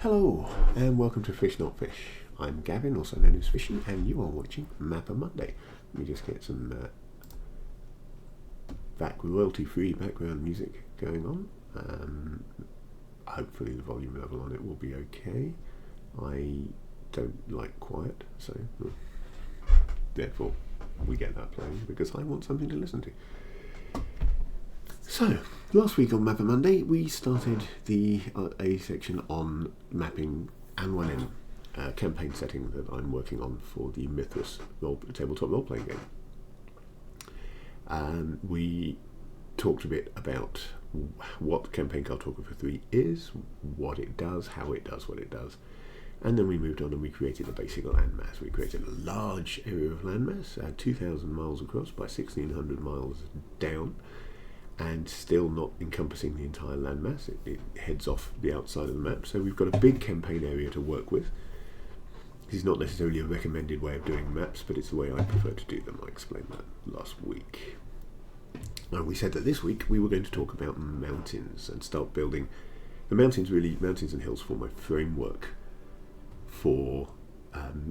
Hello and welcome to Fish Not Fish. I'm Gavin, also known as Fishy, and you are watching Mappa Monday. Let me just get some royalty-free background music going on. Hopefully the volume level on it will be okay. I don't like quiet, so therefore we get that playing because I want something to listen to. So, last week on Mappa Monday, we started a section on mapping Anwannen, campaign setting that I'm working on for the Mythos tabletop role-playing game. We talked a bit about what Campaign Cartographer 3 is, what it does, how it does what it does, and then we moved on and we created a basic landmass. We created a large area of landmass, 2,000 miles across by 1,600 miles down, and still not encompassing the entire landmass. It heads off the outside of the map, so we've got a big campaign area to work with. This is not necessarily a recommended way of doing maps, but it's the way I prefer to do them. I explained that last week. And we said that this week we were going to talk about mountains and start building. The mountains and hills form a framework for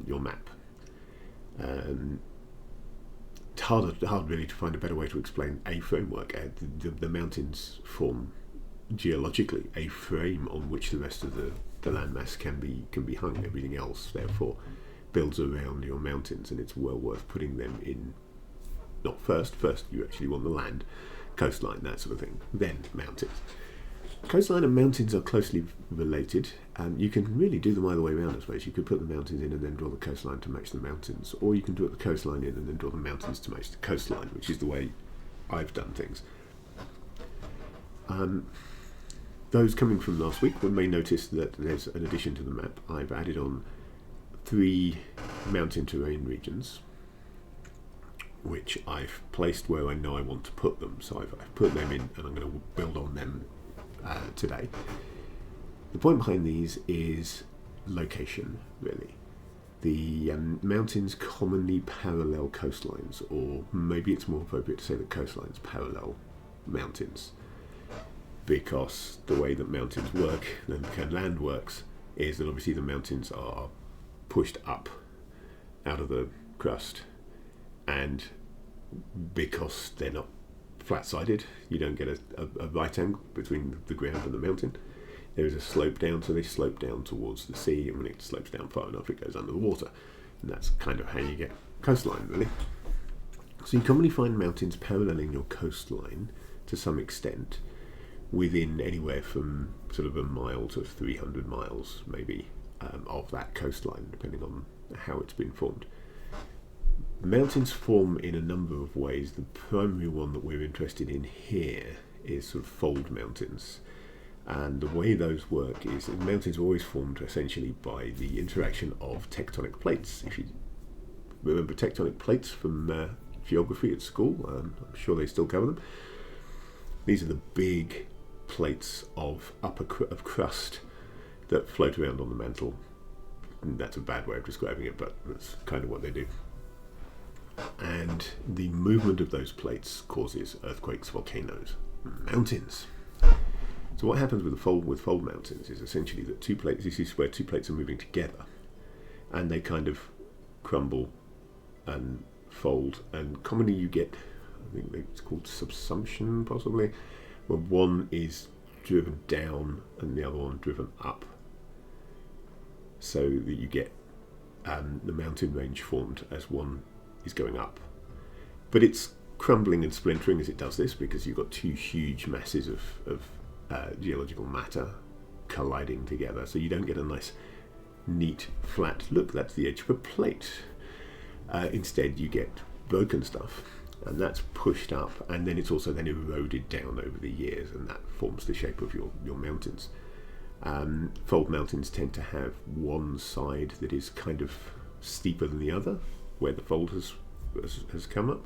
your map. It's hard really to find a better way to explain a framework. The mountains form geologically a frame on which the rest of the landmass can be hung. Everything else therefore builds around your mountains, and it's well worth putting them in. Not first you actually want the land, coastline, that sort of thing, then mountains. Coastline and mountains are closely related. You can really do them either way around, I suppose. You could put the mountains in and then draw the coastline to match the mountains, or you can do the coastline in and then draw the mountains to match the coastline, which is the way I've done things. Those coming from last week may notice that there's an addition to the map. I've added on 3 mountain terrain regions, which I've placed where I know I want to put them. So I've put them in, and I'm going to build on them today. The point behind these is location, really. The mountains commonly parallel coastlines, or maybe it's more appropriate to say that coastlines parallel mountains, because the way that mountains work and land works is that obviously the mountains are pushed up out of the crust, and because they're not flat-sided, you don't get a right angle between the ground and the mountain. There is a slope down, so they slope down towards the sea, and when it slopes down far enough it goes under the water, and that's kind of how you get coastline, really. So you commonly find mountains paralleling your coastline to some extent within anywhere from sort of a mile to 300 miles maybe of that coastline, depending on how it's been formed. Mountains form in a number of ways. The primary one that we're interested in here is sort of fold mountains. And the way those work is that mountains are always formed essentially by the interaction of tectonic plates. If you remember tectonic plates from geography at school, I'm sure they still cover them. These are the big plates of crust that float around on the mantle. And that's a bad way of describing it, but that's kind of what they do. And the movement of those plates causes earthquakes, volcanoes, mountains. So what happens with fold mountains is essentially that this is where 2 plates are moving together, and they kind of crumble and fold, and commonly you get, I think it's called subsumption possibly, where one is driven down and the other one driven up, so that you get the mountain range formed as one is going up. But it's crumbling and splintering as it does this, because you've got 2 huge masses of geological matter colliding together, so you don't get a nice neat flat look, that's the edge of a plate. Instead you get broken stuff, and that's pushed up, and then it's also then eroded down over the years, and that forms the shape of your mountains. Fold mountains tend to have one side that is kind of steeper than the other, where the fold has come up.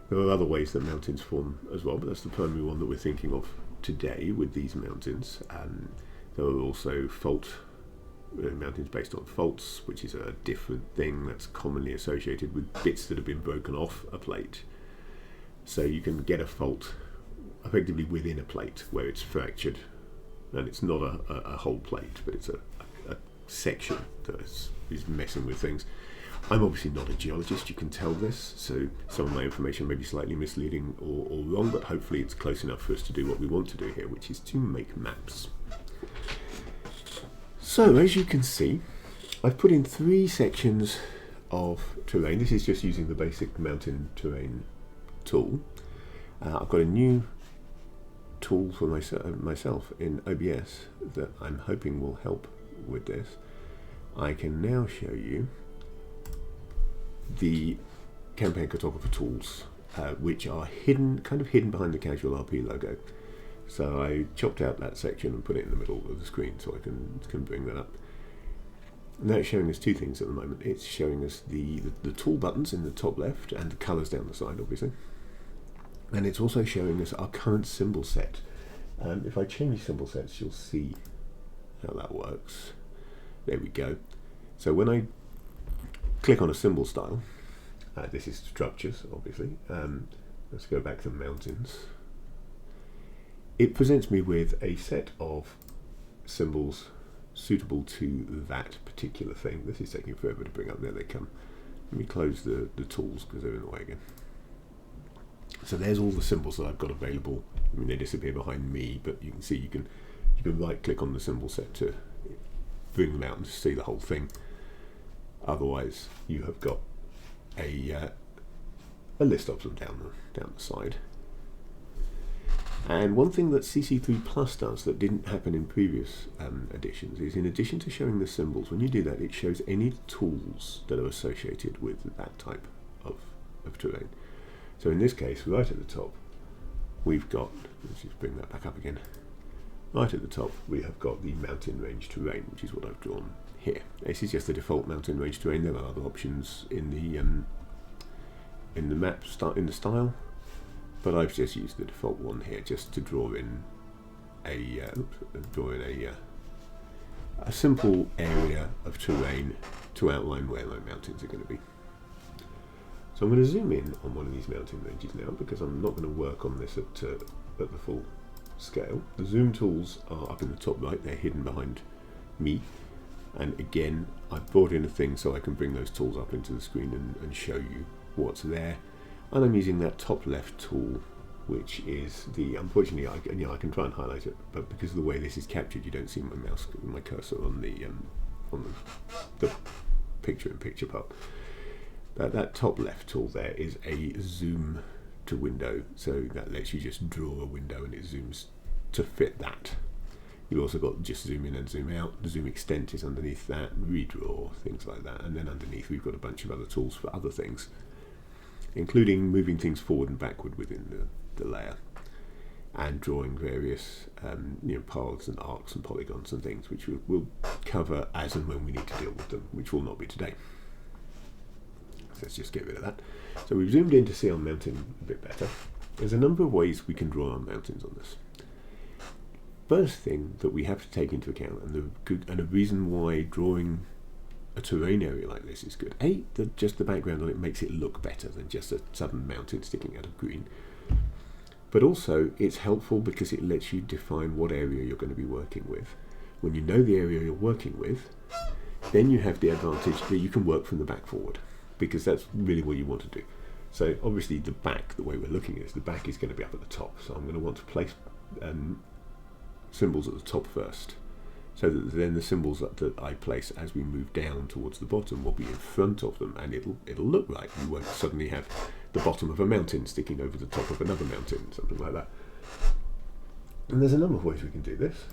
There are other ways that mountains form as well, but that's the primary one that we're thinking of today with these mountains. There are also mountains based on faults, which is a different thing that's commonly associated with bits that have been broken off a plate. So you can get a fault effectively within a plate where it's fractured and it's not a whole plate, but it's a section that is messing with things. I'm obviously not a geologist, you can tell this, so some of my information may be slightly misleading or wrong, but hopefully it's close enough for us to do what we want to do here, which is to make maps. So as you can see, I've put in 3 sections of terrain. This is just using the basic mountain terrain tool. I've got a new tool for myself in OBS that I'm hoping will help with this. I can now show you the campaign cartographer tools, which are kind of hidden behind the casual RP logo. So I chopped out that section and put it in the middle of the screen so I can bring that up. And that's showing us 2 things at the moment. It's showing us the tool buttons in the top left and the colours down the side, obviously. And it's also showing us our current symbol set. If I change symbol sets, you'll see how that works. There we go. So when I click on a symbol style, this is structures, obviously. Let's go back to mountains. It presents me with a set of symbols suitable to that particular thing. This is taking forever to bring up. There they come. Let me close the tools because they're in the way again. So there's all the symbols that I've got available. I mean, they disappear behind me, but you can see you can right click on the symbol set to bring them out and see the whole thing. Otherwise, you have got a list of them down the side. And one thing that CC3 Plus does that didn't happen in previous editions is, in addition to showing the symbols, when you do that, it shows any tools that are associated with that type of terrain. So in this case, right at the top, we've got, let's just bring that back up again. Right at the top, we have got the mountain range terrain, which is what I've drawn here. This is just the default mountain range terrain. There are other options in the map in the style, but I've just used the default one here just to draw in a simple area of terrain to outline where my mountains are going to be. So I'm going to zoom in on one of these mountain ranges now, because I'm not going to work on this at the full scale. The zoom tools are up in the top right, they're hidden behind me, and again I've brought in a thing so I can bring those tools up into the screen and show you what's there. And I'm using that top left tool, which is unfortunately I can try and highlight it, but because of the way this is captured, you don't see my cursor on the picture-in-picture part. But that top left tool there is a zoom to window, so that lets you just draw a window and it zooms to fit that. You've also got just zoom in and zoom out. The zoom extent is underneath that, redraw, things like that, and then underneath we've got a bunch of other tools for other things, including moving things forward and backward within the layer, and drawing various paths and arcs and polygons and things, which we'll cover as and when we need to deal with them, which will not be today. So let's just get rid of that. So we've zoomed in to see our mountain a bit better. There's a number of ways we can draw our mountains on this. First thing that we have to take into account, and a reason why drawing a terrain area like this is good. Just the background on it makes it look better than just a southern mountain sticking out of green. But also it's helpful because it lets you define what area you're going to be working with. When you know the area you're working with, then you have the advantage that you can work from the back forward, because that's really what you want to do. So obviously the back, the way we're looking at it, the back is going to be up at the top. So I'm going to want to place symbols at the top first, so that then the symbols that I place as we move down towards the bottom will be in front of them, and it'll look like you won't suddenly have the bottom of a mountain sticking over the top of another mountain, something like that. And there's a number of ways we can do this.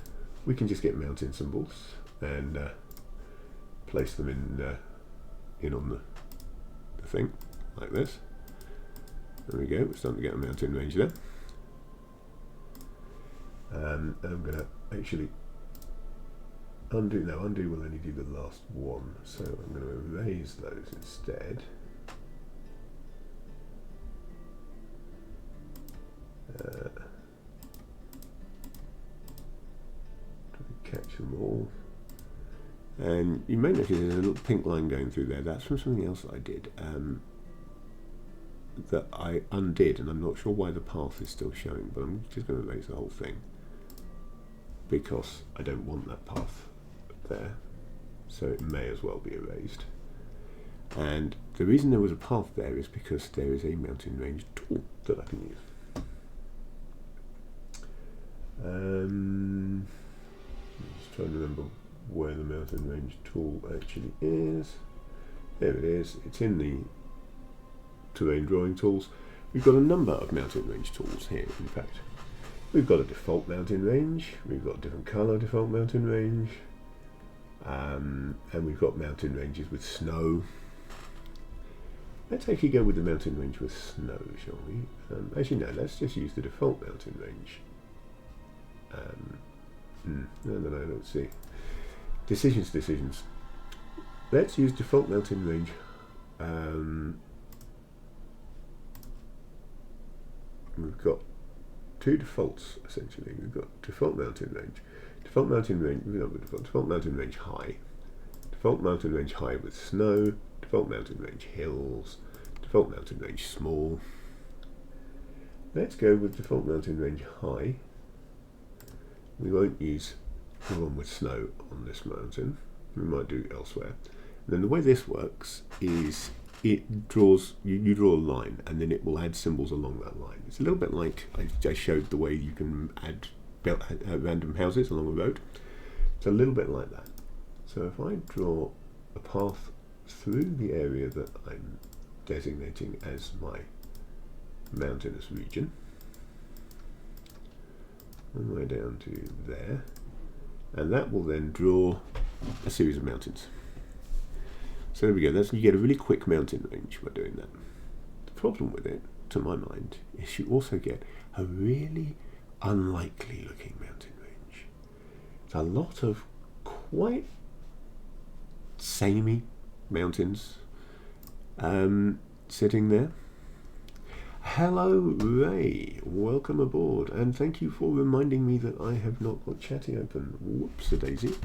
We can just get mountain symbols and place them in on the thing like this. There we go, we're starting to get a mountain range there. And I'm going to actually undo will only do the last one, so I'm going to erase those instead. Catch them all. And you may notice there's a little pink line going through there. That's from something else that I did, that I undid, and I'm not sure why the path is still showing, but I'm just going to erase the whole thing. because I don't want that path there, so it may as well be erased. And the reason there was a path there is because there is a mountain range tool that I can use. I'm just trying to remember where the mountain range tool actually is. There it is. It's in the terrain drawing tools. We've got a number of mountain range tools here, in fact. We've got a default mountain range, we've got a different colour default mountain range, and we've got mountain ranges with snow. Let's actually go with the mountain range with snow, shall we? Actually no, let's just use the default mountain range. No, let's see. Decisions. Let's use default mountain range. We've got two defaults essentially. We've got default mountain range high, default mountain range high with snow, default mountain range hills, default mountain range small. Let's go with default mountain range high. We won't use the one with snow on this mountain. We might do elsewhere. And then the way this works is it draws, you draw a line and then it will add symbols along that line. It's a little bit like I showed the way you can add random houses along a road. It's a little bit like that. So if I draw a path through the area that I'm designating as my mountainous region, all the way down to there, and that will then draw a series of mountains. So there we go, you get a really quick mountain range by doing that. The problem with it, to my mind, is you also get a really unlikely looking mountain range. It's a lot of quite samey mountains sitting there. Hello Ray, welcome aboard, and thank you for reminding me that I have not got Chatty open. Whoops-a-daisy.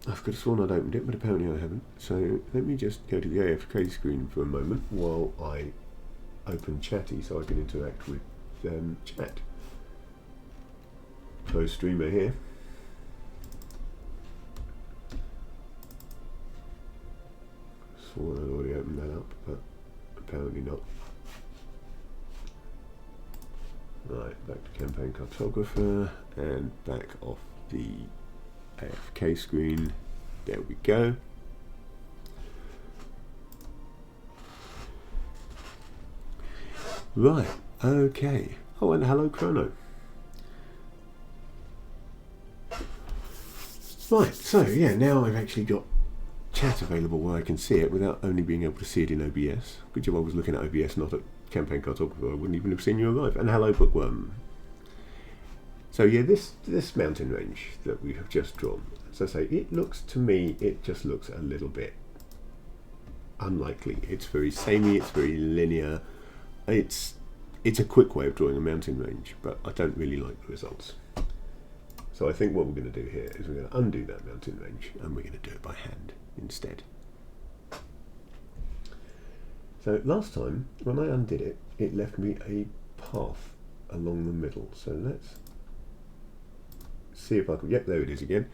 I've got a sworn I'd opened it, but apparently I haven't. So let me just go to the AFK screen for a moment while I open Chatty so I can interact with chat. Close streamer here. Sworn I'd already opened that up, but apparently not. Right, back to campaign cartographer and back off the AFK screen. There we go. Right, okay. Oh, and hello Chrono. Right, so yeah, now I've actually got chat available where I can see it without only being able to see it in OBS. Good job I was looking at OBS, not at campaign cartographer. I wouldn't even have seen you arrive. And hello Bookworm. So yeah, this mountain range that we have just drawn, as I say, it looks to me, it just looks a little bit unlikely. It's very samey, it's very linear. It's a quick way of drawing a mountain range, but I don't really like the results. So I think what we're going to do here is we're going to undo that mountain range and we're going to do it by hand instead. So last time, when I undid it, it left me a path along the middle. So let's see if I can, yep, there it is again.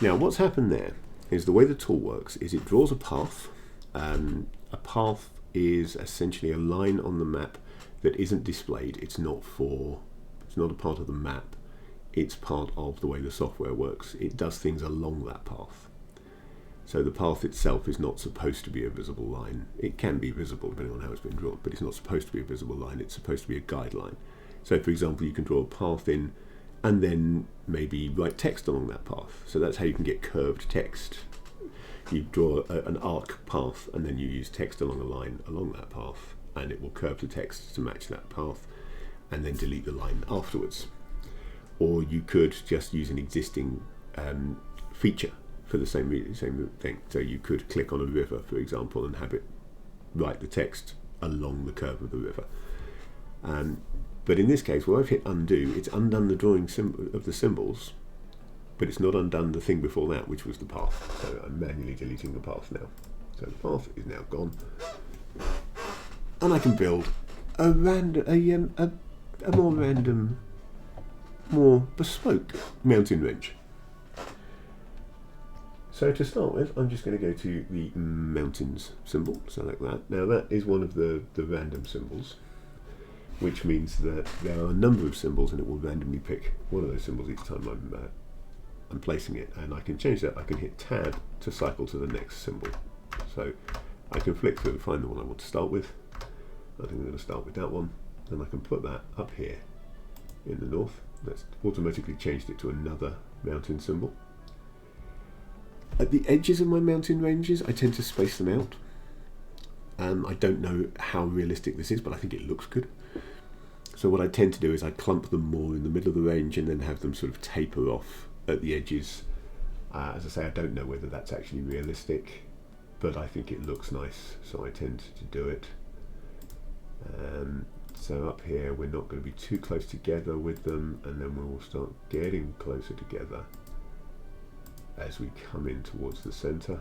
Now what's happened there is the way the tool works is it draws a path. A path is essentially a line on the map that isn't displayed. It's not a part of the map. It's part of the way the software works. It does things along that path. So the path itself is not supposed to be a visible line. It can be visible depending on how it's been drawn, but it's not supposed to be a visible line. It's supposed to be a guideline. So for example, you can draw a path in and then maybe write text along that path. So that's how you can get curved text. You draw an arc path and then you use text along a line along that path, and it will curve the text to match that path and then delete the line afterwards. Or you could just use an existing feature for the same thing. So you could click on a river, for example, and have it write the text along the curve of the river. But in this case, where I've hit undo, it's undone the drawing of the symbols, but it's not undone the thing before that, which was the path. So I'm manually deleting the path now. So the path is now gone, and I can build a more random more bespoke mountain range. So to start with, I'm just going to go to the mountains symbol, select that. Now that is one of the random symbols, which means that there are a number of symbols and it will randomly pick one of those symbols each time I'm placing it, and I can change that. I can hit Tab to cycle to the next symbol. So I can flick through and find the one I want to start with. I think I'm going to start with that one, and I can put that up here in the north. That's automatically changed it to another mountain symbol. At the edges of my mountain ranges, I tend to space them out. I don't know how realistic this is, but I think it looks good. So what I tend to do is I clump them more in the middle of the range and then have them sort of taper off at the edges. As I say, I don't know whether that's actually realistic, but I think it looks nice, so I tend to do it. So up here, we're not going to be too close together with them, and then we'll start getting closer together as we come in towards the centre.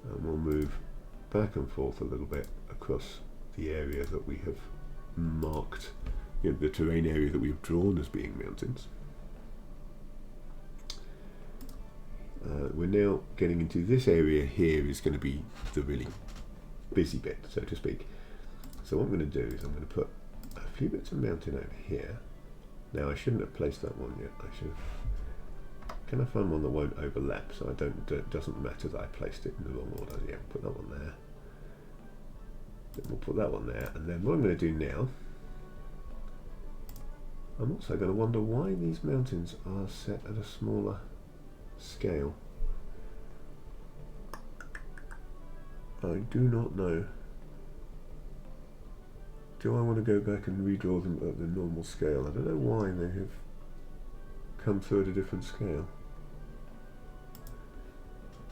And we'll move back and forth a little bit across the area that we have marked, the terrain area that we've drawn as being mountains. We're now getting into this area here is going to be the really busy bit, so to speak. So what I'm going to do is I'm going to put a few bits of mountain over here. Now I shouldn't have placed that one yet. I should have. Can I find one that won't overlap so it doesn't matter that I placed it in the wrong order? Yeah, put that one there. Then we'll put that one there, and then what I'm going to do now, I'm also going to wonder why these mountains are set at a smaller scale. I do not know. Do I want to go back and redraw them at the normal scale? I don't know why they have come through at a different scale.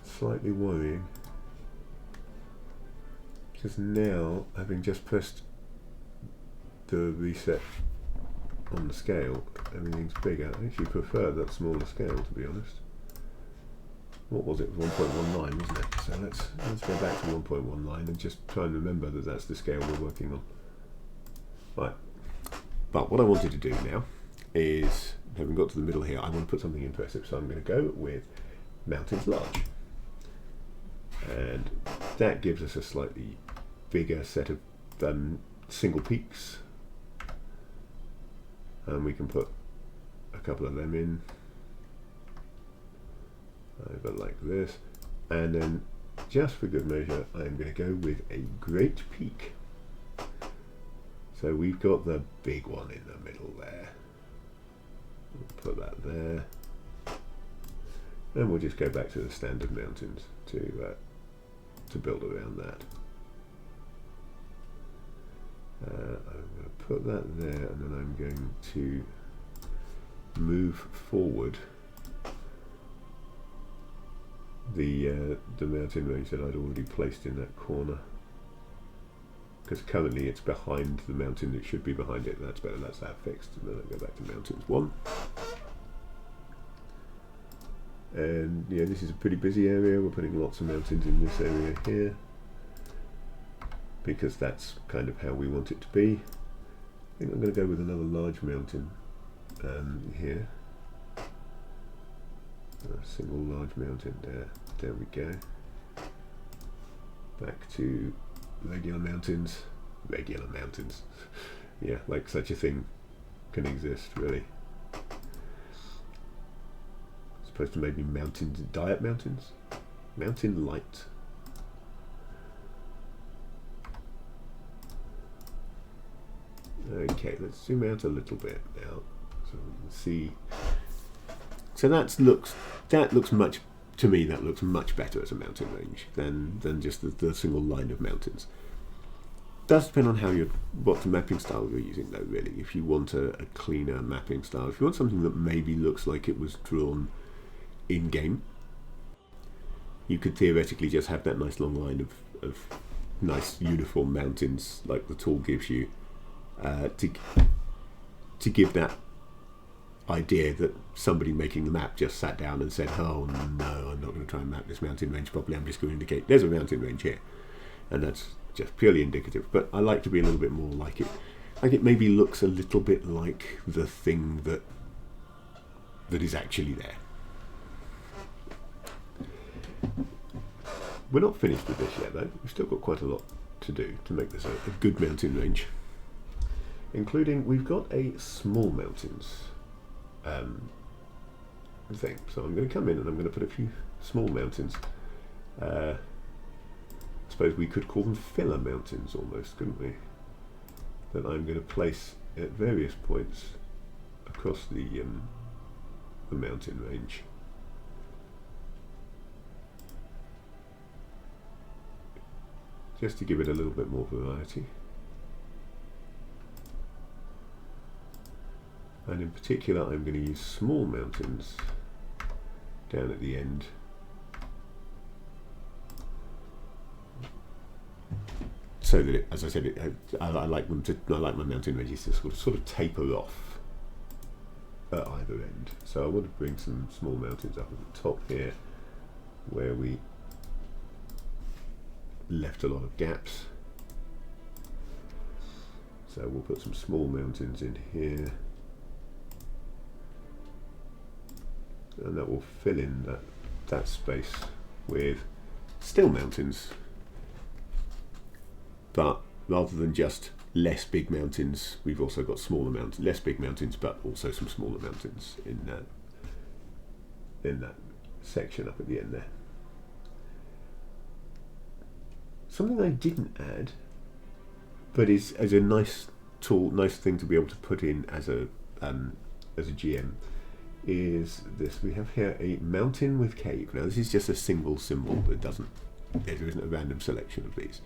Slightly worrying. Because now, having just pressed the reset on the scale, everything's bigger. I actually prefer that smaller scale, to be honest. What was it? 1.19, wasn't it? So let's go back to 1.19 and just try and remember that that's the scale we're working on. Right. But what I wanted to do now is, having got to the middle here, I want to put something impressive. So I'm going to go with mountains large. And that gives us a slightly bigger set of single peaks. And we can put a couple of them in over like this, and then just for good measure I'm going to go with a great peak. So we've got the big one in the middle there. We'll put that there, and we'll just go back to the standard mountains to build around that. I'm going to put that there, and then I'm going to move forward the mountain range that I'd already placed in that corner, because currently it's behind the mountain that should be behind it. That's better, that's that fixed. And then I'll go back to mountains 1. And yeah, this is a pretty busy area. We're putting lots of mountains in this area here because that's kind of how we want it to be. I think I'm going to go with another large mountain here. A single large mountain there. There we go. Back to regular mountains. Regular mountains. Yeah, like such a thing can exist, really. Supposed to maybe mountains, diet mountains? Mountain light. Okay, let's zoom out a little bit now so we can see. So that looks much, to me, that looks much better as a mountain range than just the single line of mountains. Does depend on what mapping style you're using, though. Really, if you want a cleaner mapping style, if you want something that maybe looks like it was drawn in game, you could theoretically just have that nice long line of nice uniform mountains like the tool gives you, to give that idea that somebody making the map just sat down and said, oh no, I'm not going to try and map this mountain range properly, I'm just going to indicate there's a mountain range here, and that's just purely indicative. But I like to be a little bit more like it. like it maybe looks a little bit like the thing that is actually there. We're not finished with this yet though. We've still got quite a lot to do to make this a good mountain range, including we've got a small mountains thing. So I'm going to come in and I'm going to put a few small mountains. I suppose we could call them filler mountains almost, couldn't we? That I'm going to place at various points across the mountain range. Just to give it a little bit more variety. And in particular I'm going to use small mountains down at the end. So that, as I said, I like my mountain ranges to sort of taper off at either end. So I want to bring some small mountains up at the top here, where we left a lot of gaps. So we'll put some small mountains in here, and that will fill in that space with still mountains. But rather than just less big mountains, we've also got smaller mountains, less big mountains, but also some smaller mountains in that section up at the end there. Something I didn't add, but is as a nice tool, nice thing to be able to put in as a GM, is this. We have here a mountain with cave. Now this is just a single symbol. There isn't a random selection of these.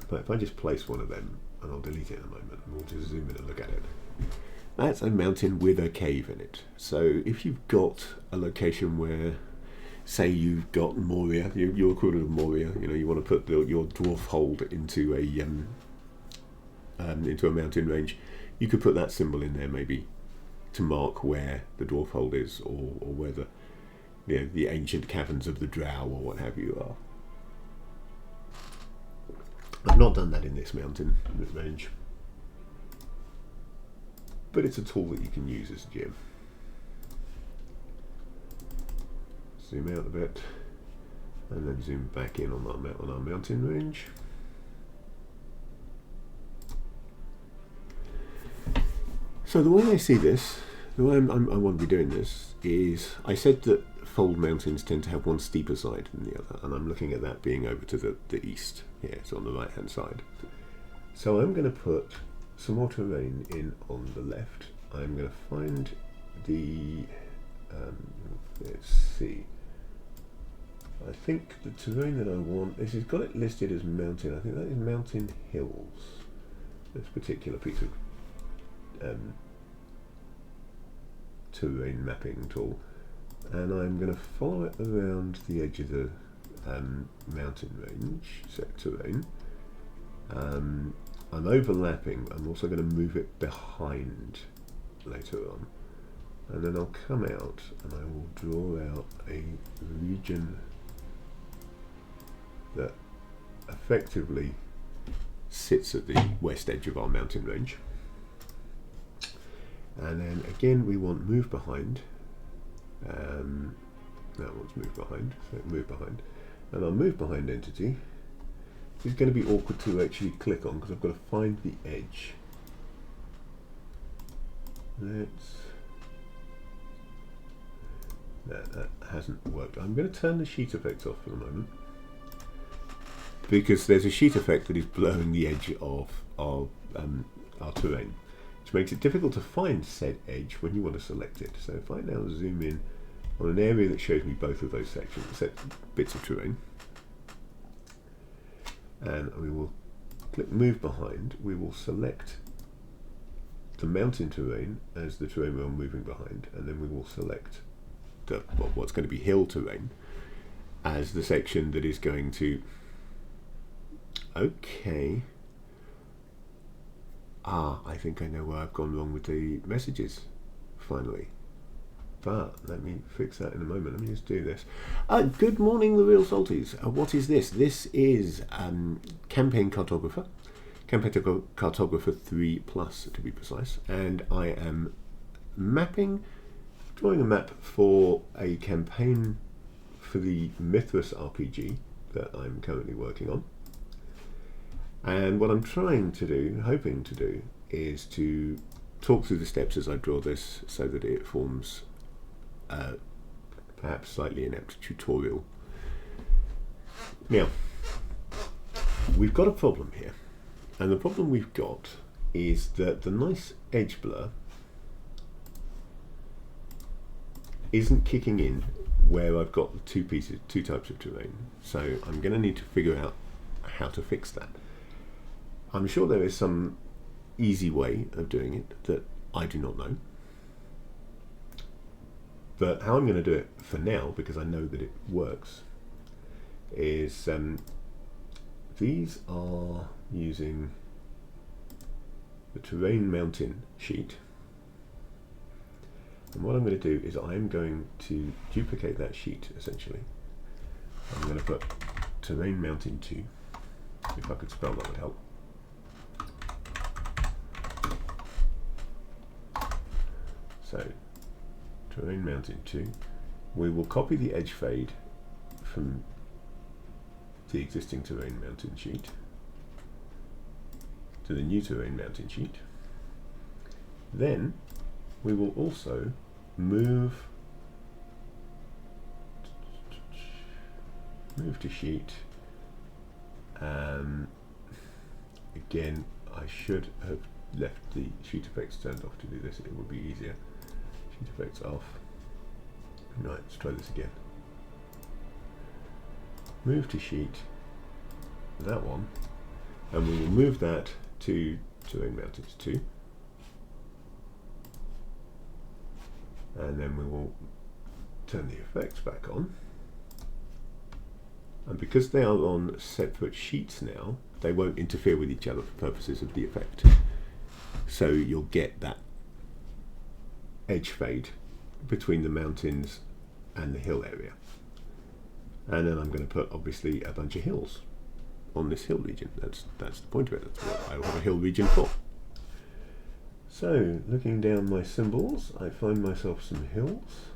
But if I just place one of them, and I'll delete it in a moment, and we'll just zoom in and look at it. That's a mountain with a cave in it. So if you've got a location where, say you've got Moria, your equivalent of Moria, you want to put your dwarf hold into a mountain range, you could put that symbol in there maybe to mark where the dwarf hold is, or where the ancient caverns of the Drow or what have you are. I've not done that in this mountain range, but it's a tool that you can use as a GM. Zoom out a bit, and then zoom back in on our mountain range. So the way I see this, the way I want to be doing this is, I said that fold mountains tend to have one steeper side than the other, and I'm looking at that being over to the east here, so on the right hand side. So I'm going to put some more terrain in on the left. I'm going to find the let's see, I think the terrain that I want, this has got it listed as mountain. I think that is Mountain Hills, this particular piece of terrain mapping tool. And I'm going to follow it around the edge of the mountain range, set terrain. I'm overlapping. I'm also going to move it behind later on. And then I'll come out and I will draw out a region that effectively sits at the west edge of our mountain range. And then again we want move behind. Now let's move behind, so move behind, and our move behind entity is going to be awkward to actually click on because I've got to find the edge. That hasn't worked. I'm going to turn the sheet effects off for a moment, because there's a sheet effect that is blurring the edge of our terrain, which makes it difficult to find said edge when you want to select it. So if I now zoom in on an area that shows me both of those sections, set bits of terrain, and we will click move behind, we will select the mountain terrain as the terrain we're moving behind, and then we will select what's going to be hill terrain as the section that is going to, okay, I think I know where I've gone wrong with the messages, finally. But let me fix that in a moment. Let me just do this. Good morning, the real salties. What is this? This is Campaign Cartographer. Campaign Cartographer 3 Plus to be precise, and I am drawing a map for a campaign for the Mithras RPG that I'm currently working on. And what I'm hoping to do, is to talk through the steps as I draw this so that it forms perhaps slightly inept tutorial. Now, we've got a problem here, and the problem we've got is that the nice edge blur isn't kicking in where I've got the two types of terrain. So I'm going to need to figure out how to fix that. I'm sure there is some easy way of doing it that I do not know. But how I'm going to do it for now, because I know that it works, is these are using the terrain mountain sheet. And what I'm going to do is I'm going to duplicate that sheet, essentially. I'm going to put terrain mountain 2. If I could spell, that would help. So, terrain mountain 2. We will copy the edge fade from the existing terrain mountain sheet to the new terrain mountain sheet. Then we will also move to sheet. Again, I should have left the sheet effects turned off to do this. It would be easier. Sheet effects off. Right, let's try this again. Move to sheet, that one, and we will move that to terrain mountains 2. And then we will turn the effects back on. And because they are on separate sheets now, they won't interfere with each other for purposes of the effect. So you'll get that edge fade between the mountains and the hill area. And then I'm going to put, obviously, a bunch of hills on this hill region. That's the point of it. That's what I want a hill region for. So, looking down my symbols, I find myself some hills.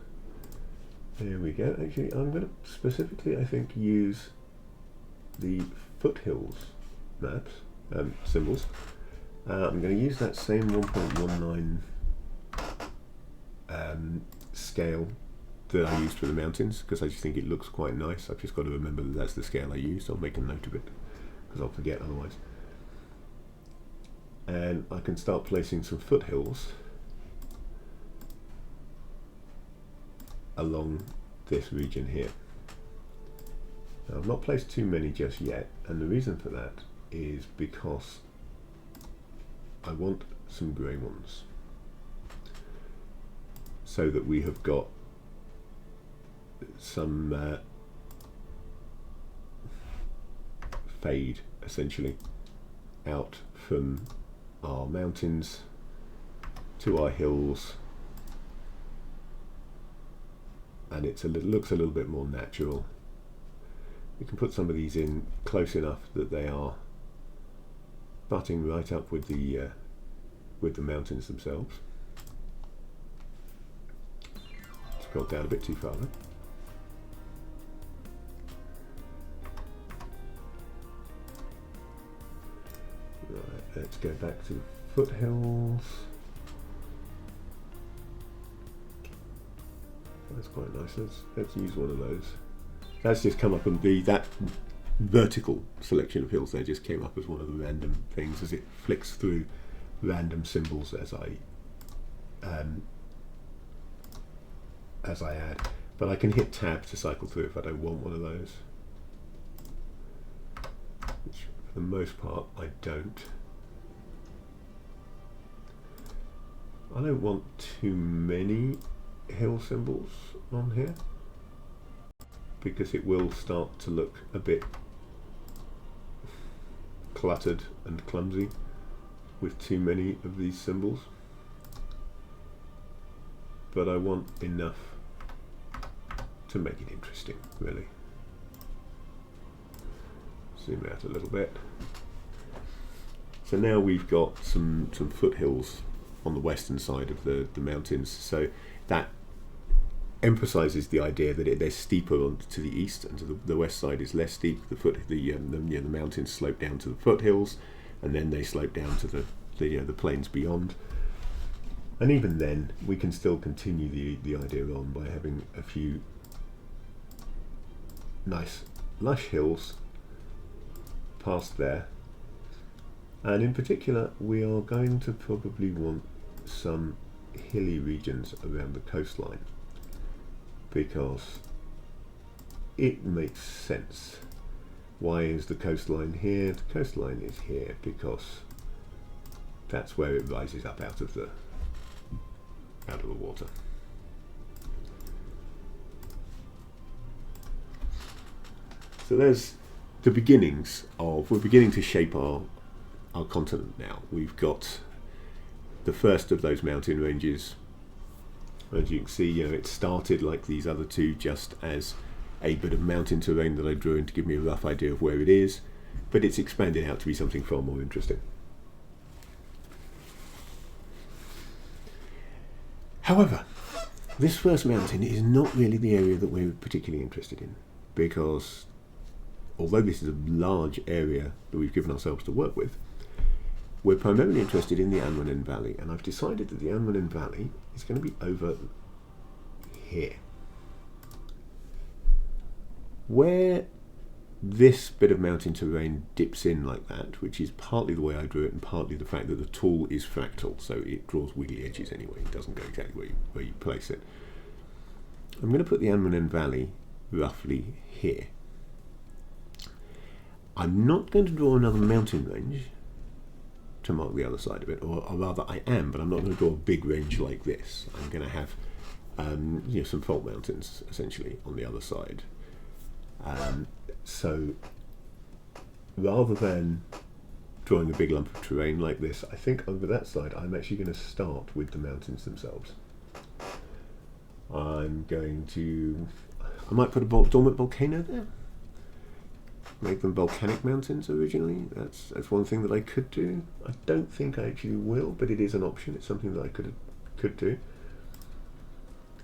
There we go. Actually, I'm going to specifically, I think, use the foothills maps, symbols. I'm going to use that same 1.19 scale that I used for the mountains, because I just think it looks quite nice. I've just got to remember that that's the scale I used. I'll make a note of it, because I'll forget otherwise. And I can start placing some foothills along this region here. Now, I've not placed too many just yet, and the reason for that is because I want some grey ones, so that we have got some fade, essentially, out from our mountains to our hills, and it looks a little bit more natural. We can put some of these in close enough that they are butting right up with the mountains themselves. Scroll down a bit too far though. Right, let's go back to the foothills. That's quite nice. Let's use one of those. That's just come up, and that vertical selection of hills there just came up as one of the random things as it flicks through random symbols as I add. But I can hit tab to cycle through if I don't want one of those, which for the most part I don't. I don't want too many hill symbols on here, because it will start to look a bit cluttered and clumsy with too many of these symbols. But I want enough to make it interesting, really. Zoom out a little bit. So now we've got some foothills on the western side of the mountains. So that emphasises the idea that they're steeper to the east, and to the west side is less steep. The mountains slope down to the foothills, and then they slope down to the plains beyond. And even then, we can still continue the idea on by having a few nice lush hills past there. And in particular, we are going to probably want some hilly regions around the coastline, because it makes sense. Why is the coastline here? The coastline is here because that's where it rises up out of the water. So there's the beginnings of, we're beginning to shape our continent now. We've got the first of those mountain ranges. As you can see, it started like these other two, just as a bit of mountain terrain that I drew in to give me a rough idea of where it is, but it's expanded out to be something far more interesting. However, this first mountain is not really the area that we're particularly interested in, because although this is a large area that we've given ourselves to work with, we're primarily interested in the Anwannen Valley, and I've decided that the Anwannen Valley is going to be over here. Where this bit of mountain terrain dips in like that, which is partly the way I drew it and partly the fact that the tool is fractal, so it draws wiggly edges anyway, it doesn't go exactly where you place it. I'm going to put the Anwannen Valley roughly here. I'm not going to draw another mountain range to mark the other side of it, or rather I am, but I'm not going to draw a big range like this. I'm going to have some fault mountains essentially on the other side. So rather than drawing a big lump of terrain like this, I think over that side I'm actually going to start with the mountains themselves. I might put a dormant volcano there, make them volcanic mountains originally. That's one thing that I could do. I don't think I actually will, but it is an option. It's something that I could do.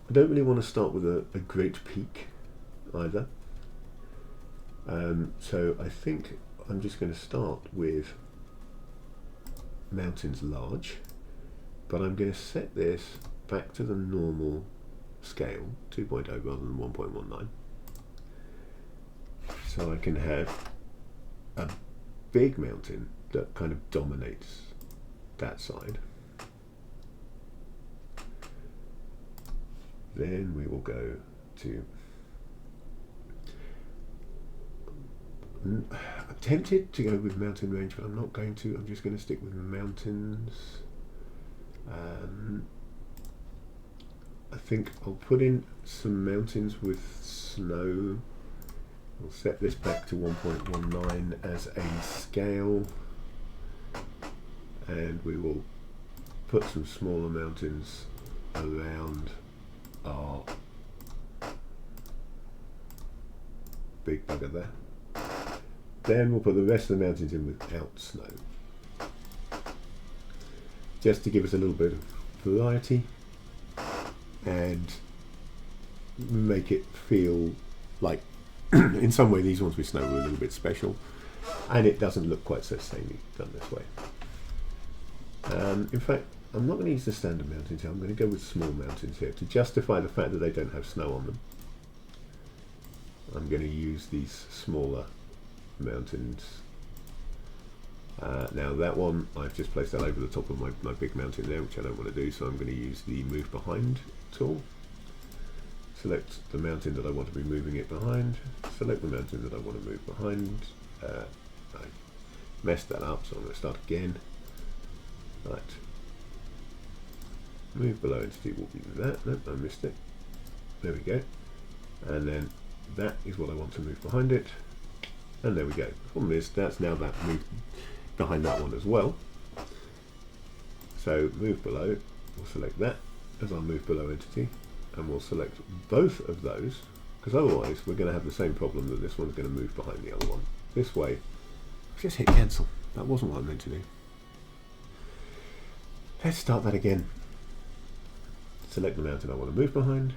I don't really want to start with a great peak either. So I think I'm just going to start with mountains large, but I'm going to set this back to the normal scale, 2.0 rather than 1.19. So I can have a big mountain that kind of dominates that side. Then we will go to, I'm tempted to go with mountain range, but I'm not going to. I'm just going to stick with mountains. I think I'll put in some mountains with snow. We'll set this back to 1.19 as a scale, and we will put some smaller mountains around our big bugger there. Then we'll put the rest of the mountains in without snow, just to give us a little bit of variety and make it feel like in some way these ones with snow were a little bit special, and it doesn't look quite so samey done this way. In fact, I'm not going to use the standard mountains here. I'm going to go with small mountains here to justify the fact that they don't have snow on them. I'm going to use these smaller mountains. Now that one, I've just placed that over the top of my big mountain there, which I don't want to do, so I'm going to use the move behind tool. Select the mountain that I want to be moving it behind, select the mountain that I want to move behind. I messed that up, so I'm going to start again. Right. Move below entity will be that. Nope, I missed it. There we go. And then that is what I want to move behind it. And there we go. The problem is that's now that moved behind that one as well. So move below, we'll select that as our move below entity, and we'll select both of those, because otherwise we're going to have the same problem that this one's going to move behind the other one. This way, just hit cancel. That wasn't what I meant to do. Let's start that again. Select the mountain I want to move behind,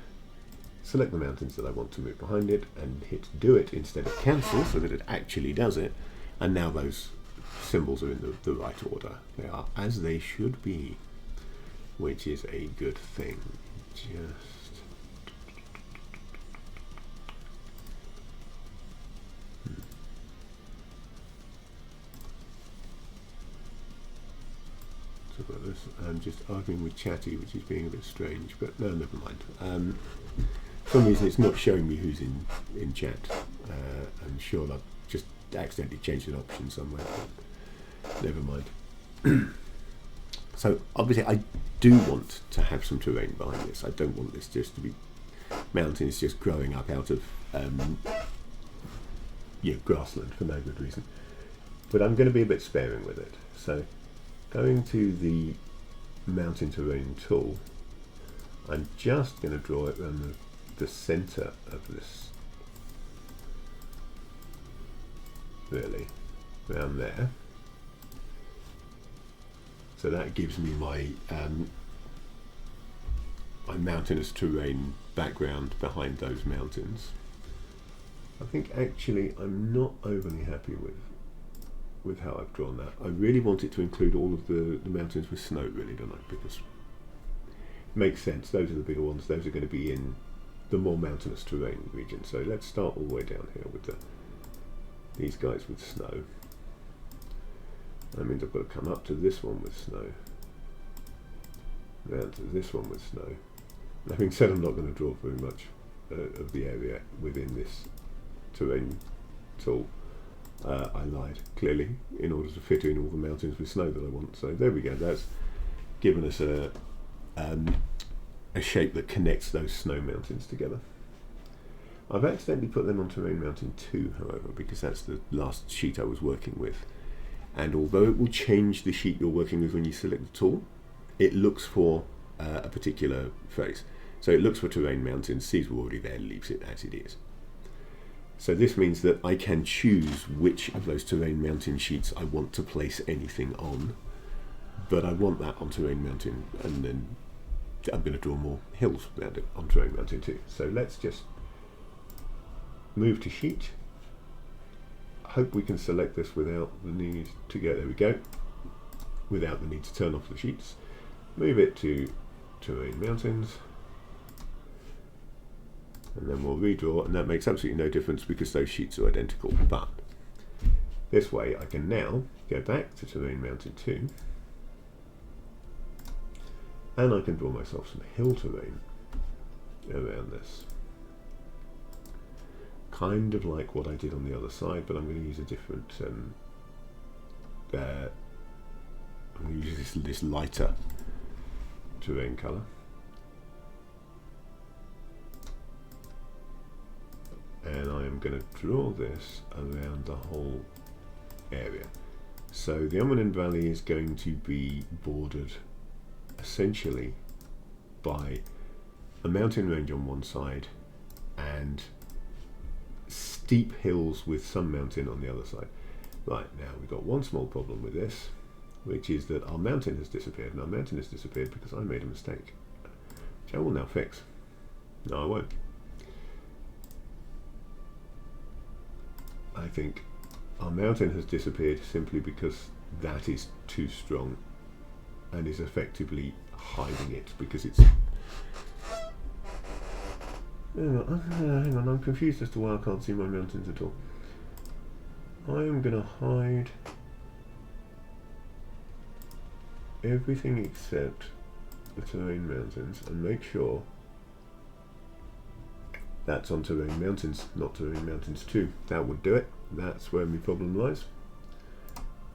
select the mountains that I want to move behind it, and hit do it instead of cancel so that it actually does it. And now those symbols are in the right order. They are as they should be, which is a good thing. About this, I'm just arguing with Chatty, which is being a bit strange, but no, never mind. For some reason it's not showing me who's in chat. I'm sure I've just accidentally changed an option somewhere, but never mind. So obviously I do want to have some terrain behind this. I don't want this just to be mountains just growing up out of grassland for no good reason. But I'm going to be a bit sparing with it. So going to the mountain terrain tool, I'm just going to draw it around the centre of this, really, around there. So that gives me my my mountainous terrain background behind those mountains. I think actually I'm not overly happy with how I've drawn that. I really want it to include all of the mountains with snow, really, don't I? Because it makes sense. Those are the bigger ones. Those are going to be in the more mountainous terrain region. So let's start all the way down here with these guys with snow. That means I've got to come up to this one with snow, down to this one with snow. Having said I'm not going to draw very much of the area within this terrain tool, I lied, clearly, in order to fit in all the mountains with snow that I want. So there we go, that's given us a shape that connects those snow mountains together. I've accidentally put them on Terrain Mountain 2, however, because that's the last sheet I was working with. And although it will change the sheet you're working with when you select the tool, it looks for a particular phrase. So it looks for Terrain Mountains, sees we're already there, leaves it as it is. So this means that I can choose which of those Terrain Mountain sheets I want to place anything on, but I want that on Terrain Mountain, and then I'm going to draw more hills around it on Terrain Mountain too. So let's just move to sheet. I hope we can select this without the need to go, there we go, without the need to turn off the sheets. Move it to Terrain Mountains, and then we'll redraw, and that makes absolutely no difference because those sheets are identical. But this way I can now go back to Terrain Mountain 2, and I can draw myself some hill terrain around this. Kind of like what I did on the other side, but I'm going to use a different, I'm going to use this lighter terrain colour. And I am going to draw this around the whole area. So the Anwannen Valley is going to be bordered essentially by a mountain range on one side and steep hills with some mountain on the other side. Right, now we've got one small problem with this, which is that our mountain has disappeared, and our mountain has disappeared because I made a mistake, which I will now fix. No, I won't. I think our mountain has disappeared simply because that is too strong and is effectively hiding it because it's... hang on, I'm confused as to why I can't see my mountains at all. I am going to hide everything except the Terrain Mountains and make sure that's on Terrain Mountains, not Terrain Mountains 2. That would do it. That's where my problem lies.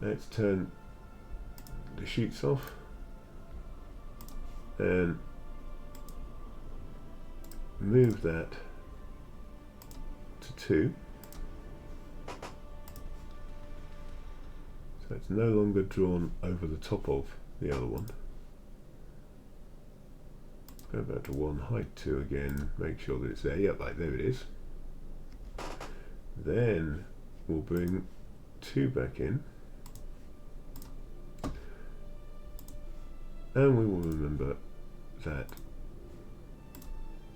Let's turn the sheets off and move that to 2. So it's no longer drawn over the top of the other one. Go back to 1, hide 2 again, make sure that it's there. Yep, right, there it is. Then we'll bring 2 back in. And we will remember that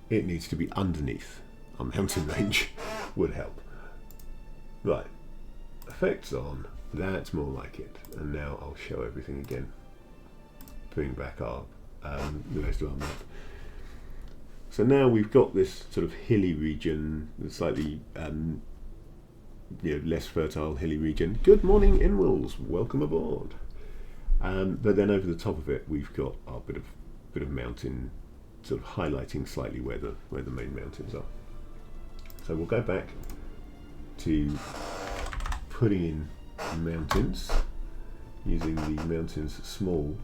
it needs to be underneath our mountain range would help. Right, effects on, that's more like it. And now I'll show everything again. Bring back our the rest of our map. So now we've got this sort of hilly region, slightly less fertile hilly region. Good morning, Inwills, welcome aboard. But then over the top of it, we've got our bit of mountain, sort of highlighting slightly where the main mountains are. So we'll go back to putting in mountains using the mountains small,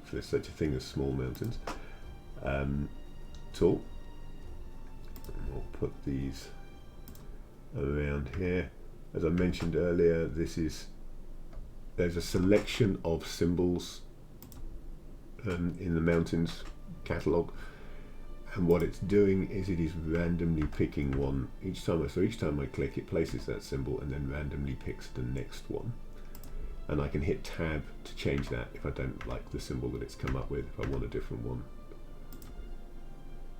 if there's such a thing as small mountains, tool. And we'll put these around here. As I mentioned earlier, there's a selection of symbols in the mountains catalogue, and what it's doing is it is randomly picking one each time. So each time I click, it places that symbol and then randomly picks the next one, and I can hit tab to change that if I don't like the symbol that it's come up with, if I want a different one.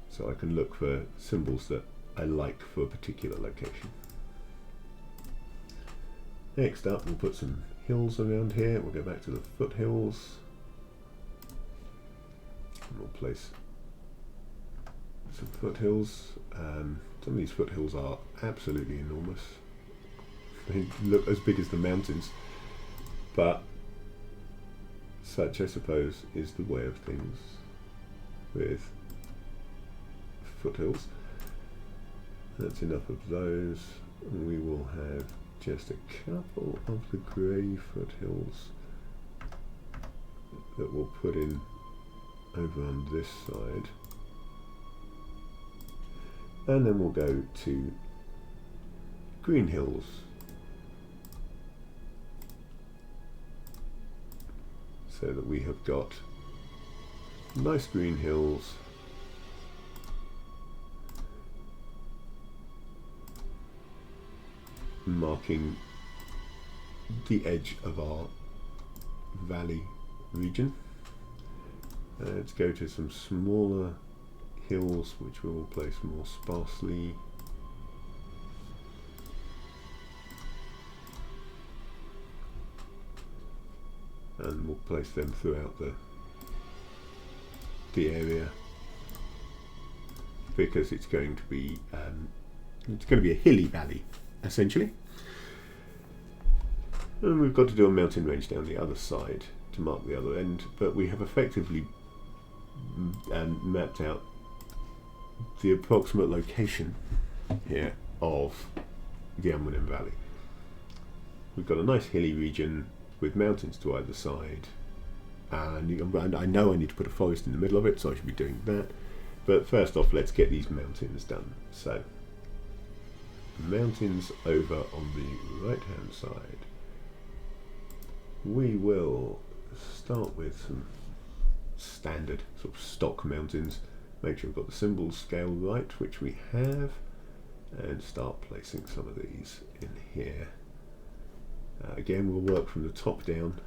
So I can look for symbols that I like for a particular location. Next up, we'll put some hills around here. We'll go back to the foothills. And we'll place some foothills. Some of these foothills are absolutely enormous. They look as big as the mountains, but such, I suppose, is the way of things with foothills. That's enough of those. We will have just a couple of the grey foothills that we'll put in over on this side, and then we'll go to green hills. So that we have got nice green hills marking the edge of our valley region. Let's go to some smaller hills which we will place more sparsely. And we'll place them throughout the area, because it's going to be a hilly valley essentially. And we've got to do a mountain range down the other side to mark the other end, but we have effectively mapped out the approximate location here of the Anwannen Valley. We've got a nice hilly region with mountains to either side, and I know I need to put a forest in the middle of it, so I should be doing that. But first off, let's get these mountains done. So, mountains over on the right hand side. We will start with some standard sort of stock mountains. Make sure we've got the symbol scale right, which we have, and start placing some of these in here. Again, we'll work from the top down,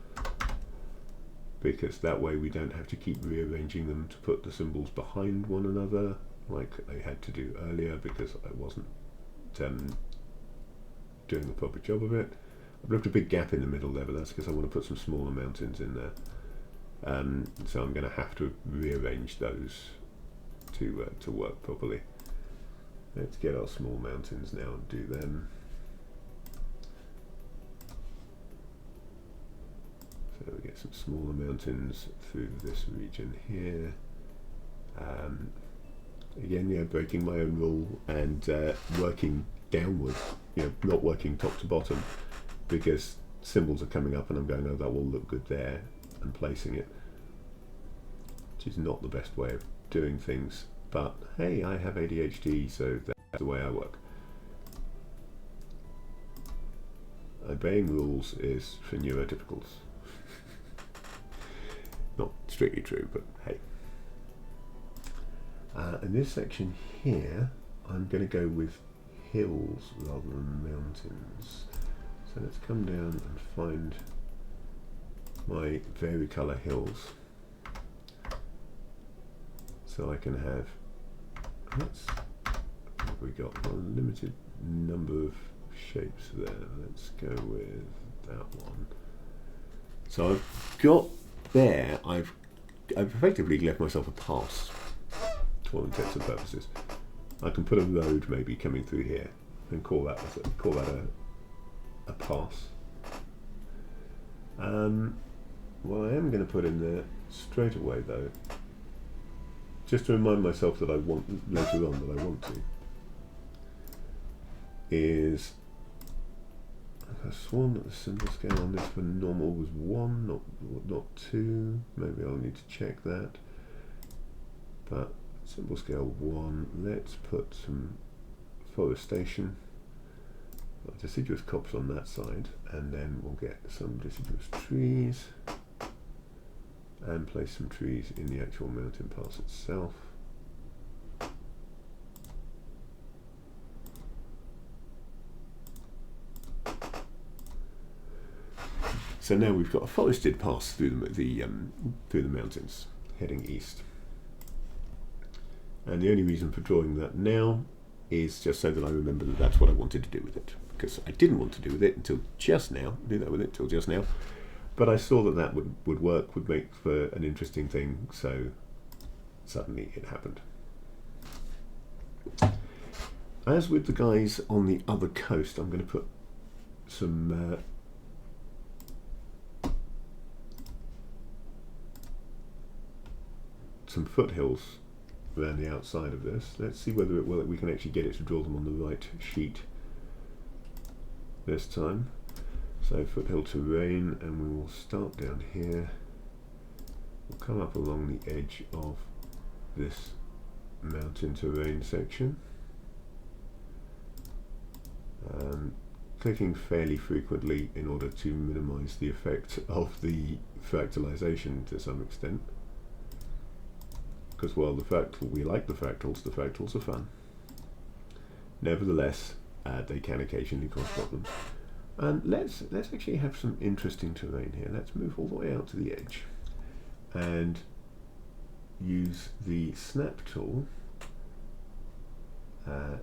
because that way we don't have to keep rearranging them to put the symbols behind one another like I had to do earlier, because I wasn't doing the proper job of it. I've left a big gap in the middle there, but that's because I want to put some smaller mountains in there. So I'm going to have to rearrange those to work properly. Let's get our small mountains now and do them. So we get some smaller mountains through this region here. Again, breaking my own rule and working downwards, not working top to bottom, because symbols are coming up and I'm going, oh, that will look good there, and placing it, which is not the best way of doing things. But hey, I have ADHD, so that's the way I work. Obeying rules is for neurotypicals. Not strictly true, but hey. In this section here, I'm going to go with hills rather than mountains. So let's come down and find my varicolour hills, so I can have, we got a limited number of shapes there. Let's go with that one. So I've got there, I've effectively left myself a pass to all intents and purposes. I can put a road maybe coming through here and call that a pass. What I am going to put in there straight away though, just to remind myself that I want later on that I want to, is I've sworn that the symbol scale on this for normal was 1, not 2. Maybe I'll need to check that. But symbol scale 1. Let's put some forestation, deciduous copse on that side, and then we'll get some deciduous trees and place some trees in the actual mountain pass itself. So now we've got a forested pass through the mountains heading east. And the only reason for drawing that now is just so that I remember that that's what I wanted to do with it, because I didn't want to do that until just now, but I saw that that would work, would make for an interesting thing, so suddenly it happened. As with the guys on the other coast, I'm going to put some foothills around the outside of this. Let's see whether we can actually get it to draw them on the right sheet this time. So foothill terrain, and we will start down here. We'll come up along the edge of this mountain terrain section, clicking fairly frequently in order to minimize the effect of the fractalization to some extent. Because while we like the fractals are fun. Nevertheless, they can occasionally cause problems. And let's actually have some interesting terrain here. Let's move all the way out to the edge and use the snap tool.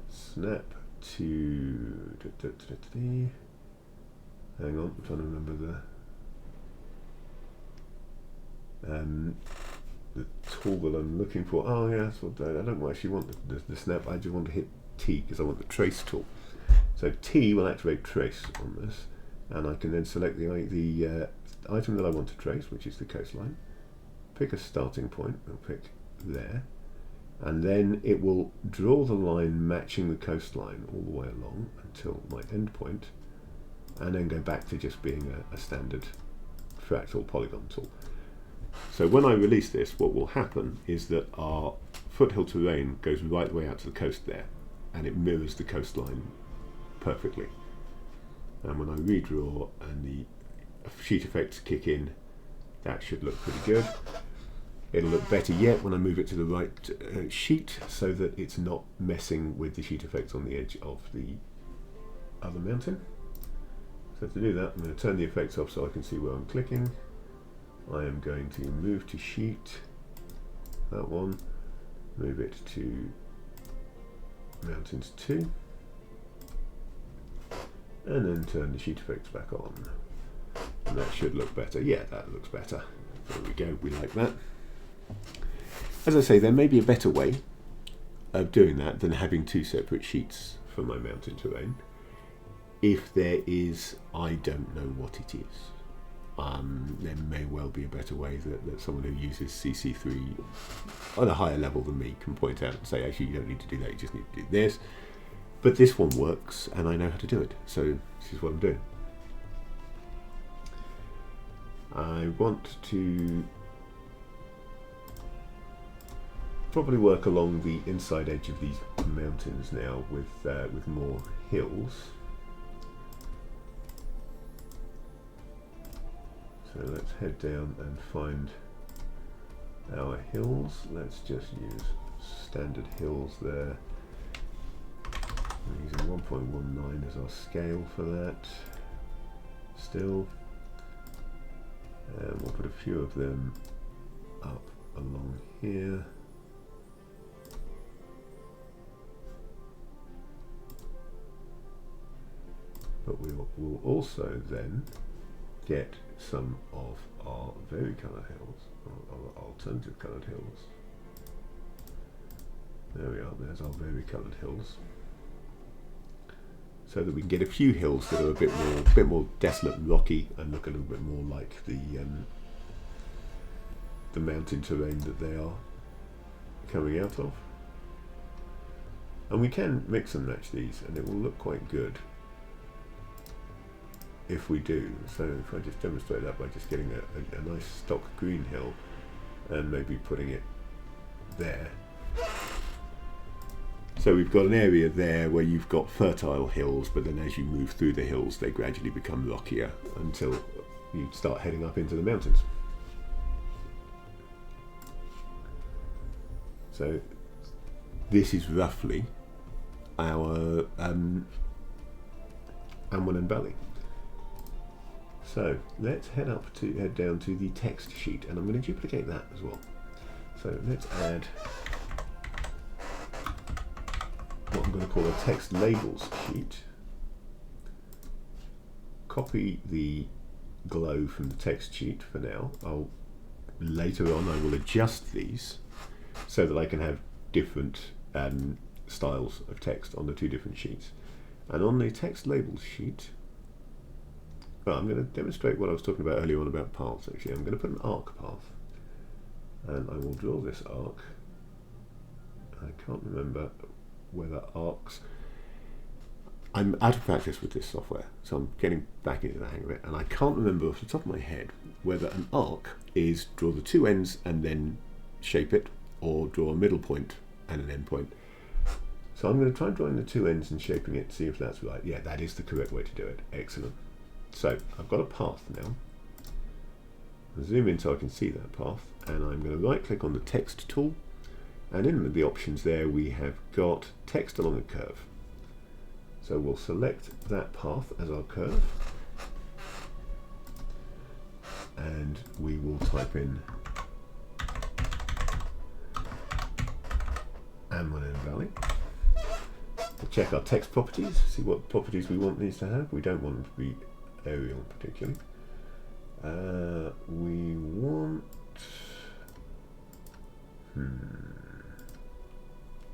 Snap to hang on, I'm trying to remember the tool that I'm looking for. Oh yeah, so I don't actually want the snap, I just want to hit T because I want the trace tool. So T will activate trace on this, and I can then select the item that I want to trace, which is the coastline, pick a starting point, I'll pick there, and then it will draw the line matching the coastline all the way along until my end point, and then go back to just being a standard fractal polygon tool. So when I release this, what will happen is that our foothill terrain goes right the way out to the coast there, and it mirrors the coastline perfectly. And when I redraw and the sheet effects kick in, that should look pretty good. It'll look better yet when I move it to the right sheet, so that it's not messing with the sheet effects on the edge of the other mountain. So to do that, I'm going to turn the effects off so I can see where I'm clicking. I am going to move to sheet, that one, move it to mountains 2, and then turn the sheet effects back on. And that should look better. Yeah, that looks better. There we go, we like that. As I say, there may be a better way of doing that than having 2 separate sheets for my mountain terrain. If there is, I don't know what it is. There may well be a better way that someone who uses CC3 on a higher level than me can point out and say, actually, you don't need to do that, you just need to do this. But this one works, and I know how to do it, so this is what I'm doing. I want to probably work along the inside edge of these mountains now with more hills. So let's head down and find our hills. Let's just use standard hills there. I'm using 1.19 as our scale for that. Still, few of them up along here. But we'll also then get some of our vari-coloured hills, or alternative coloured hills. There we are, there's our vari-coloured hills. So that we can get a few hills that are a bit more desolate and rocky and look a little bit more like the mountain terrain that they are coming out of. And we can mix and match these and it will look quite good if we do. So if I just demonstrate that by just getting a nice stock green hill and maybe putting it there. So we've got an area there where you've got fertile hills, but then as you move through the hills they gradually become rockier until you start heading up into the mountains. So this is roughly our Anwannen Valley. So let's head down to the text sheet, and I'm going to duplicate that as well. So let's add what I'm going to call a text labels sheet. Copy the glow from the text sheet for now. Later on I will adjust these so that I can have different styles of text on the two different sheets. And on the text labels sheet, well, I'm going to demonstrate what I was talking about earlier on about paths. Actually, I'm going to put an arc path, and I will draw this arc. I can't remember whether arcs. I'm out of practice with this software, so I'm getting back into the hang of it, and I can't remember off the top of my head whether an arc is draw the two ends and then shape it, or draw a middle point and an end point. So I'm going to try drawing the two ends and shaping it, see if that's right. Yeah, that is the correct way to do it. Excellent. So I've got a path now. I'll zoom in so I can see that path, and I'm going to right click on the text tool, and in the options there we have got text along a curve. So we'll select that path as our curve, and we will type in Anwannen Valley. We'll check our text properties, see what properties we want these to have. We don't want them to be Arial particularly. We want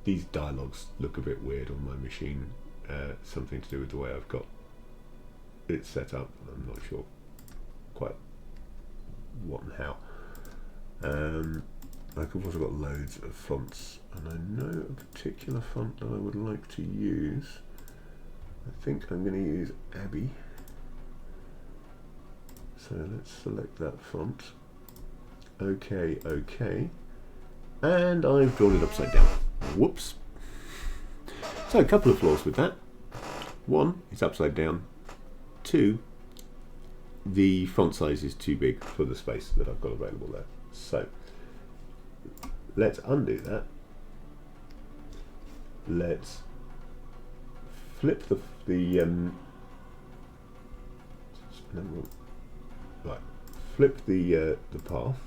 these dialogues look a bit weird on my machine. Something to do with the way I've got it set up. I'm not sure quite what and how. I've also got loads of fonts, and I know a particular font that I would like to use. I think I'm going to use Abbey. So let's select that font. Okay, and I've drawn it upside down. Whoops. So a couple of flaws with that. One, it's upside down. Two, the font size is too big for the space that I've got available there. So let's undo that. Let's flip flip the path.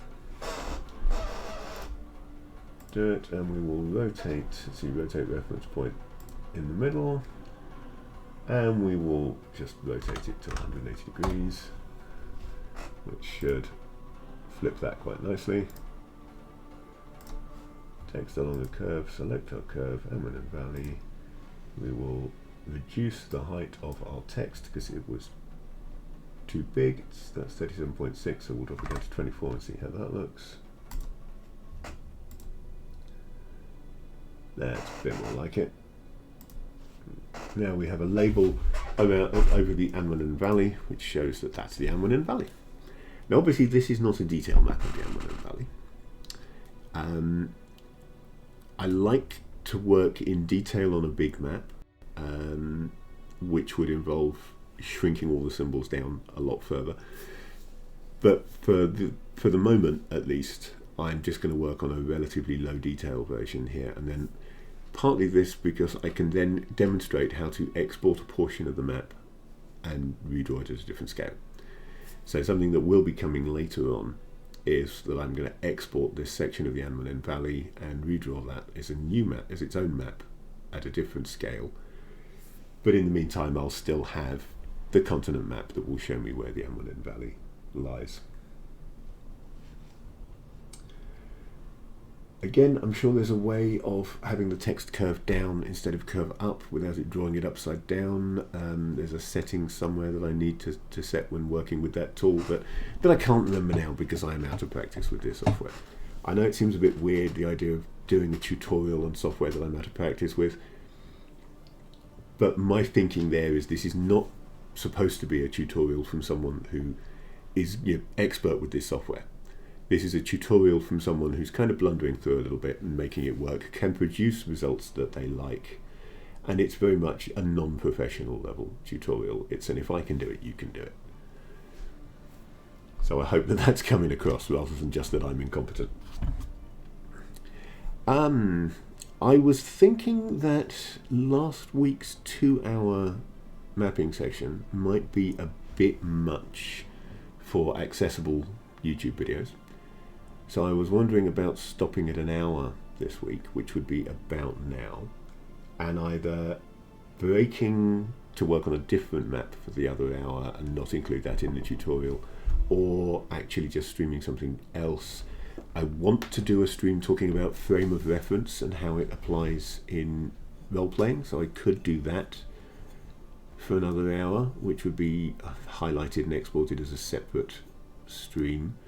Do it, and we will rotate. So you rotate reference point in the middle, and we will just rotate it to 180 degrees, which should flip that quite nicely. Text along the curve, select our curve, Anwannen Valley. We will reduce the height of our text because it was too big. That's 37.6, so we'll drop it down to 24 and see how that looks. That's a bit more like it. Now we have a label over the Anwannen Valley, which shows that that's the Anwannen Valley. Now obviously this is not a detailed map of the Anwannen Valley. I like to work in detail on a big map, which would involve shrinking all the symbols down a lot further. But for the moment, at least, I'm just going to work on a relatively low detail version here, and then partly this because I can then demonstrate how to export a portion of the map and redraw it at a different scale. So something that will be coming later on is that I'm going to export this section of the Anwannen Valley and redraw that as a new map, as its own map at a different scale. But in the meantime, I'll still have the continent map that will show me where the Anwannen Valley lies. Again, I'm sure there's a way of having the text curve down instead of curve up without it drawing it upside down. There's a setting somewhere that I need to set when working with that tool, but I can't remember now because I'm out of practice with this software. I know it seems a bit weird, the idea of doing a tutorial on software that I'm out of practice with, but my thinking there is this is not supposed to be a tutorial from someone who is expert with this software. This is a tutorial from someone who's kind of blundering through a little bit and making it work, can produce results that they like, and it's very much a non-professional level tutorial. It's an if I can do it, you can do it. So I hope that that's coming across rather than just that I'm incompetent. I was thinking that last week's 2-hour mapping section might be a bit much for accessible YouTube videos. So I was wondering about stopping at an hour this week, which would be about now, and either breaking to work on a different map for the other hour and not include that in the tutorial, or actually just streaming something else. I want to do a stream talking about frame of reference and how it applies in role-playing, so I could do that for another hour, which would be highlighted and exported as a separate stream,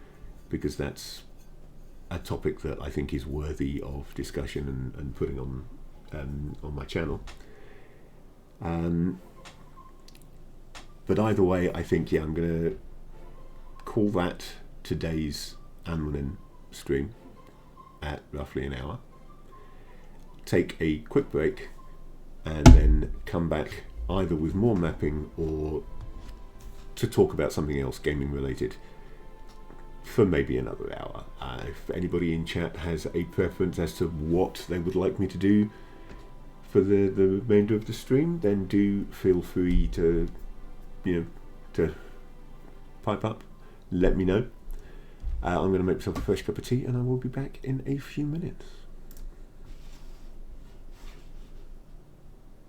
because that's a topic that I think is worthy of discussion and putting on my channel. But either way, I think I'm going to call that today's Anwannen stream at roughly an hour, take a quick break, and then come back either with more mapping or to talk about something else gaming related for maybe another hour. If anybody in chat has a preference as to what they would like me to do for the remainder of the stream, then do feel free to to pipe up, let me know. I'm going to make myself a fresh cup of tea and I will be back in a few minutes.